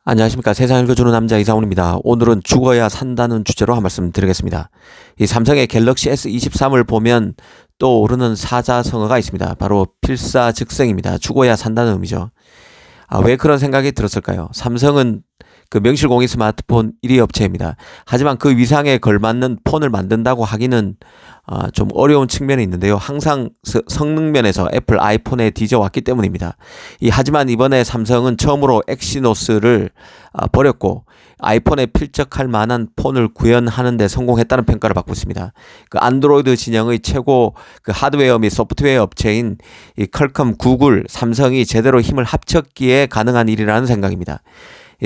안녕하십니까. 세상 읽어주는 남자 이상훈입니다. 오늘은 죽어야 산다는 주제로 한 말씀 드리겠습니다. 이 삼성의 갤럭시 S23을 보면 떠오르는 사자성어가 있습니다. 바로 필사즉생입니다. 죽어야 산다는 의미죠. 왜 그런 생각이 들었을까요? 삼성은 그 명실공히 스마트폰 1위 업체입니다. 하지만 그 위상에 걸맞는 폰을 만든다고 하기는 좀 어려운 측면이 있는데요. 항상 성능면에서 애플 아이폰에 뒤져왔기 때문입니다. 하지만 이번에 삼성은 처음으로 엑시노스를 버렸고 아이폰에 필적할 만한 폰을 구현하는 데 성공했다는 평가를 받고 있습니다. 그 안드로이드 진영의 최고 그 하드웨어 및 소프트웨어 업체인 이 퀄컴, 구글, 삼성이 제대로 힘을 합쳤기에 가능한 일이라는 생각입니다.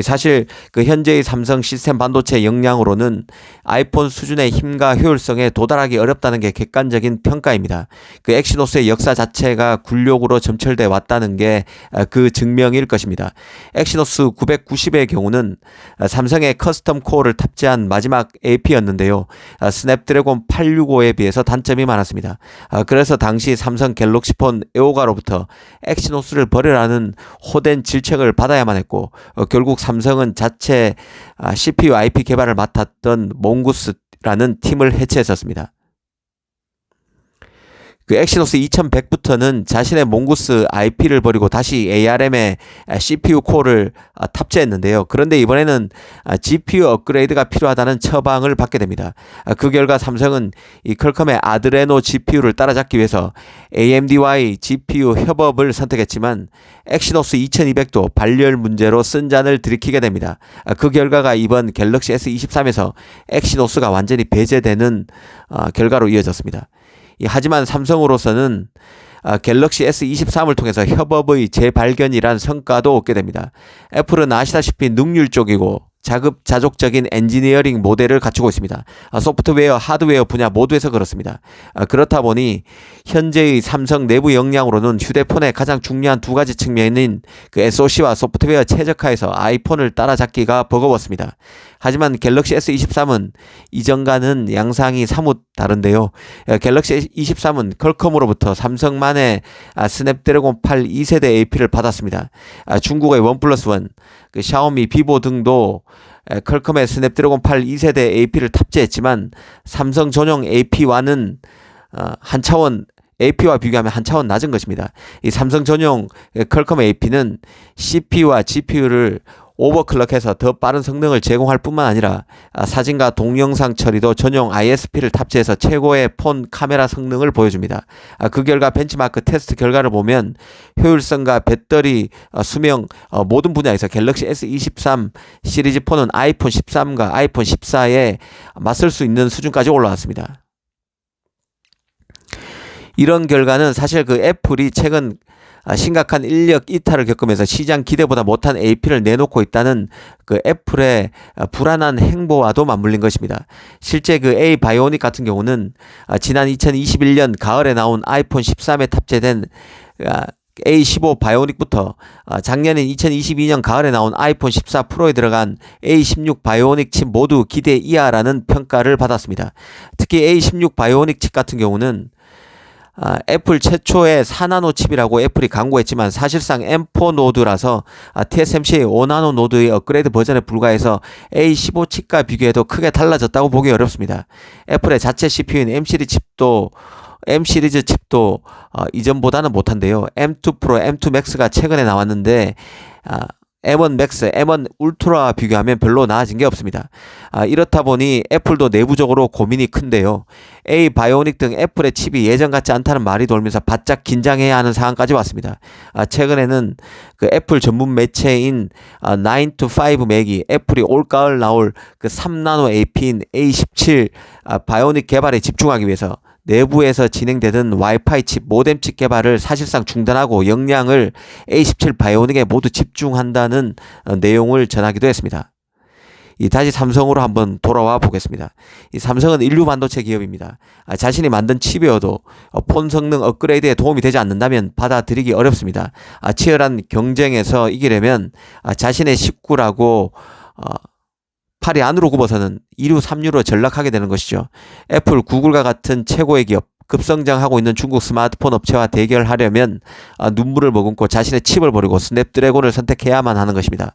사실 그 현재의 삼성 시스템 반도체 역량으로는 아이폰 수준의 힘과 효율성에 도달하기 어렵다는 게 객관적인 평가입니다. 그 엑시노스의 역사 자체가 굴욕으로 점철돼 왔다는 게 그 증명일 것입니다. 엑시노스 990의 경우는 삼성의 커스텀 코어를 탑재한 마지막 AP였는데요. 스냅드래곤 865에 비해서 단점이 많았습니다. 그래서 당시 삼성 갤럭시폰 애호가로부터 엑시노스를 버리라는 호된 질책을 받아야만 했고 결국 삼성은 자체 CPU IP 개발을 맡았던 몽구스라는 팀을 해체했었습니다. 그 엑시노스 2100부터는 자신의 몽구스 IP를 버리고 다시 ARM의 CPU 코어를 탑재했는데요. 그런데 이번에는 GPU 업그레이드가 필요하다는 처방을 받게 됩니다. 그 결과 삼성은 이 퀄컴의 아드레노 GPU를 따라잡기 위해서 AMD와의 GPU 협업을 선택했지만 엑시노스 2200도 발열 문제로 쓴잔을 들이키게 됩니다. 그 결과가 이번 갤럭시 S23에서 엑시노스가 완전히 배제되는 결과로 이어졌습니다. 하지만 삼성으로서는 갤럭시 S23을 통해서 협업의 재발견이란 성과도 얻게 됩니다. 애플은 아시다시피 능률 쪽이고 자급자족적인 엔지니어링 모델을 갖추고 있습니다. 소프트웨어, 하드웨어 분야 모두에서 그렇습니다. 그렇다 보니 현재의 삼성 내부 역량으로는 휴대폰의 가장 중요한 두 가지 측면인 그 SoC와 소프트웨어 최적화에서 아이폰을 따라잡기가 버거웠습니다. 하지만 갤럭시 S23은 이전과는 양상이 사뭇 다른데요. 갤럭시 S23은 퀄컴으로부터 삼성만의 스냅드래곤 8 2세대 AP를 받았습니다. 중국의 원 플러스 원, 그 샤오미, 비보 등도 퀄컴의 스냅드래곤 8 2세대 AP를 탑재했지만 삼성 전용 AP와는 한 차원 AP와 비교하면 한 차원 낮은 것입니다. 이 삼성 전용 퀄컴 AP는 CPU와 GPU를 오버클럭해서 더 빠른 성능을 제공할 뿐만 아니라 사진과 동영상 처리도 전용 ISP를 탑재해서 최고의 폰 카메라 성능을 보여줍니다. 그 결과 벤치마크 테스트 결과를 보면 효율성과 배터리 수명 모든 분야에서 갤럭시 S23 시리즈 폰은 아이폰 13과 아이폰 14에 맞설 수 있는 수준까지 올라왔습니다. 이런 결과는 사실 그 애플이 최근 심각한 인력 이탈을 겪으면서 시장 기대보다 못한 AP를 내놓고 있다는 그 애플의 불안한 행보와도 맞물린 것입니다. 실제 그 A 바이오닉 같은 경우는 지난 2021년 가을에 나온 아이폰 13에 탑재된 A15 바이오닉부터 작년인 2022년 가을에 나온 아이폰 14 프로에 들어간 A16 바이오닉 칩 모두 기대 이하라는 평가를 받았습니다. 특히 A16 바이오닉 칩 같은 경우는 애플 최초의 4나노 칩이라고 애플이 광고했지만 사실상 M4 노드라서 TSMC의 5나노 노드의 업그레이드 버전에 불과해서 A15 칩과 비교해도 크게 달라졌다고 보기 어렵습니다. 애플의 자체 CPU인 M 시리즈 칩도 이전보다는 못한데요. M2 프로, M2 맥스가 최근에 나왔는데 M1 맥스, M1 울트라와 비교하면 별로 나아진 게 없습니다. 이렇다 보니 애플도 내부적으로 고민이 큰데요. A 바이오닉 등 애플의 칩이 예전 같지 않다는 말이 돌면서 바짝 긴장해야 하는 상황까지 왔습니다. 최근에는 그 애플 전문 매체인 9to5 맥이 애플이 올가을 나올 그 3나노 AP인 A17 바이오닉 개발에 집중하기 위해서 내부에서 진행되던 와이파이 칩, 모뎀 칩 개발을 사실상 중단하고 역량을 A17 바이오닉에 모두 집중한다는 내용을 전하기도 했습니다. 다시 삼성으로 한번 돌아와 보겠습니다. 삼성은 인류 반도체 기업입니다. 자신이 만든 칩이어도 폰 성능 업그레이드에 도움이 되지 않는다면 받아들이기 어렵습니다. 치열한 경쟁에서 이기려면 자신의 식구라고 팔이 안으로 굽어서는 2류, 3류로 전락하게 되는 것이죠. 애플, 구글과 같은 최고의 기업, 급성장하고 있는 중국 스마트폰 업체와 대결하려면 눈물을 머금고 자신의 칩을 버리고 스냅드래곤을 선택해야만 하는 것입니다.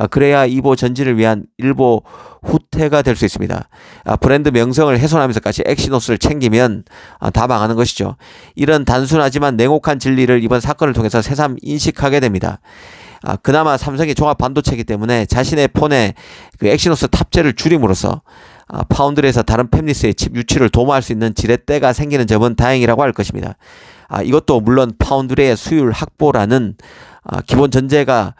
그래야 이보 전진을 위한 일보 후퇴가 될 수 있습니다. 브랜드 명성을 훼손하면서까지 엑시노스를 챙기면 다 망하는 것이죠. 이런 단순하지만 냉혹한 진리를 이번 사건을 통해서 새삼 인식하게 됩니다. 그나마 삼성이 종합 반도체이기 때문에 자신의 폰에 그 엑시노스 탑재를 줄임으로써 파운드리에서 다른 팹리스의 칩 유출을 도모할 수 있는 지렛대가 생기는 점은 다행이라고 할 것입니다. 이것도 물론 파운드리의 수율 확보라는 기본 전제가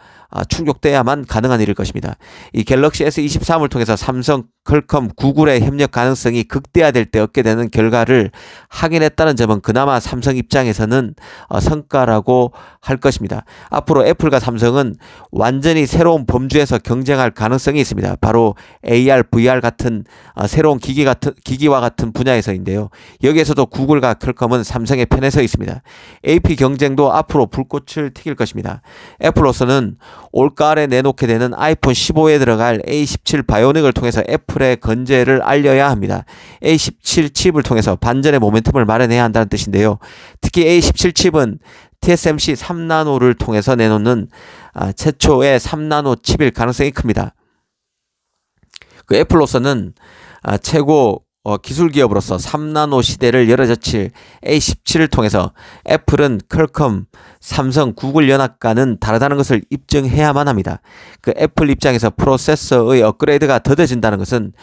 충족돼야만 가능한 일일 것입니다. 이 갤럭시 S23을 통해서 삼성, 퀄컴, 구글의 협력 가능성이 극대화될 때 얻게 되는 결과를 확인했다는 점은 그나마 삼성 입장에서는 성과라고 할 것입니다. 앞으로 애플과 삼성은 완전히 새로운 범주에서 경쟁할 가능성이 있습니다. 바로 AR, VR 같은 새로운 기기와 같은 분야에서인데요. 여기에서도 구글과 퀄컴은 삼성의 편에 서 있습니다. AP 경쟁도 앞으로 불꽃을 튀길 것입니다. 애플로서는 올가을에 내놓게 되는 아이폰 15에 들어갈 A17 바이오닉을 통해서 애플의 건재를 알려야 합니다. A17 칩을 통해서 반전의 모멘텀을 마련해야 한다는 뜻인데요. 특히 A17 칩은 TSMC 3나노를 통해서 내놓는 최초의 3나노 칩일 가능성이 큽니다. 그 애플로서는 최고 기술 기업으로서 3나노 시대를 열어젖힐 A17을 통해서 애플은 퀄컴, 삼성, 구글 연합과는 다르다는 것을 입증해야만 합니다. 그 애플 입장에서 프로세서의 업그레이드가 더뎌진다는 것은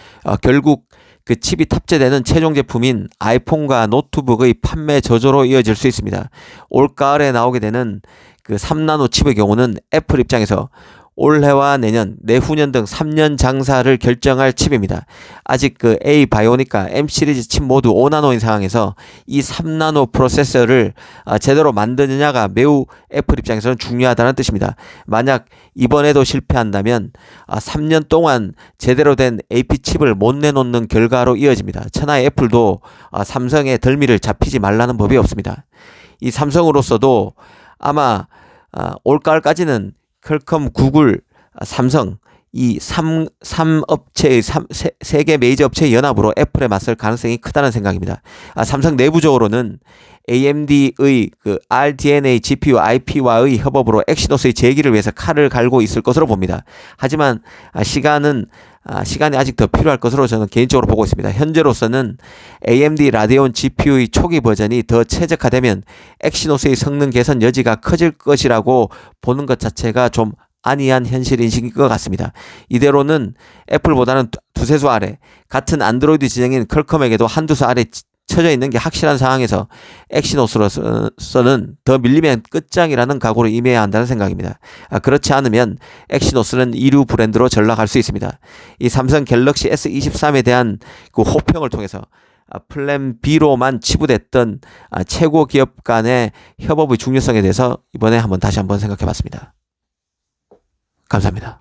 결국 그 칩이 탑재되는 최종 제품인 아이폰과 노트북의 판매 저조로 이어질 수 있습니다. 올가을에 나오게 되는 그 3나노 칩의 경우는 애플 입장에서 올해와 내년, 내후년 등 3년 장사를 결정할 칩입니다. 아직 그 A 바이오닉과 M 시리즈 칩 모두 5나노인 상황에서 이 3나노 프로세서를 제대로 만드느냐가 매우 애플 입장에서는 중요하다는 뜻입니다. 만약 이번에도 실패한다면 3년 동안 제대로 된 AP 칩을 못 내놓는 결과로 이어집니다. 천하의 애플도 삼성의 덜미를 잡히지 말라는 법이 없습니다. 이 삼성으로서도 아마 올가을까지는 퀄컴, 구글, 삼성 이 3업체의 3개 메이저 업체의 연합으로 애플에 맞설 가능성이 크다는 생각입니다. 삼성 내부적으로는 AMD의 그 RDNA GPU IP와의 협업으로 엑시노스의 재기를 위해서 칼을 갈고 있을 것으로 봅니다. 하지만 시간이 아직 더 필요할 것으로 저는 개인적으로 보고 있습니다. 현재로서는 AMD 라데온 GPU의 초기 버전이 더 최적화되면 엑시노스의 성능 개선 여지가 커질 것이라고 보는 것 자체가 좀 아니한 현실 인식인 것 같습니다. 이대로는 애플보다는 두세 수 아래, 같은 안드로이드 진영인 퀄컴에게도 한두 수 아래 쳐져 있는 게 확실한 상황에서 엑시노스로서는 더 밀리면 끝장이라는 각오로 임해야 한다는 생각입니다. 그렇지 않으면 엑시노스는 이류 브랜드로 전락할 수 있습니다. 이 삼성 갤럭시 S23에 대한 그 호평을 통해서 플랜 B로만 치부됐던 최고 기업 간의 협업의 중요성에 대해서 이번에 다시 한번 생각해 봤습니다. 감사합니다.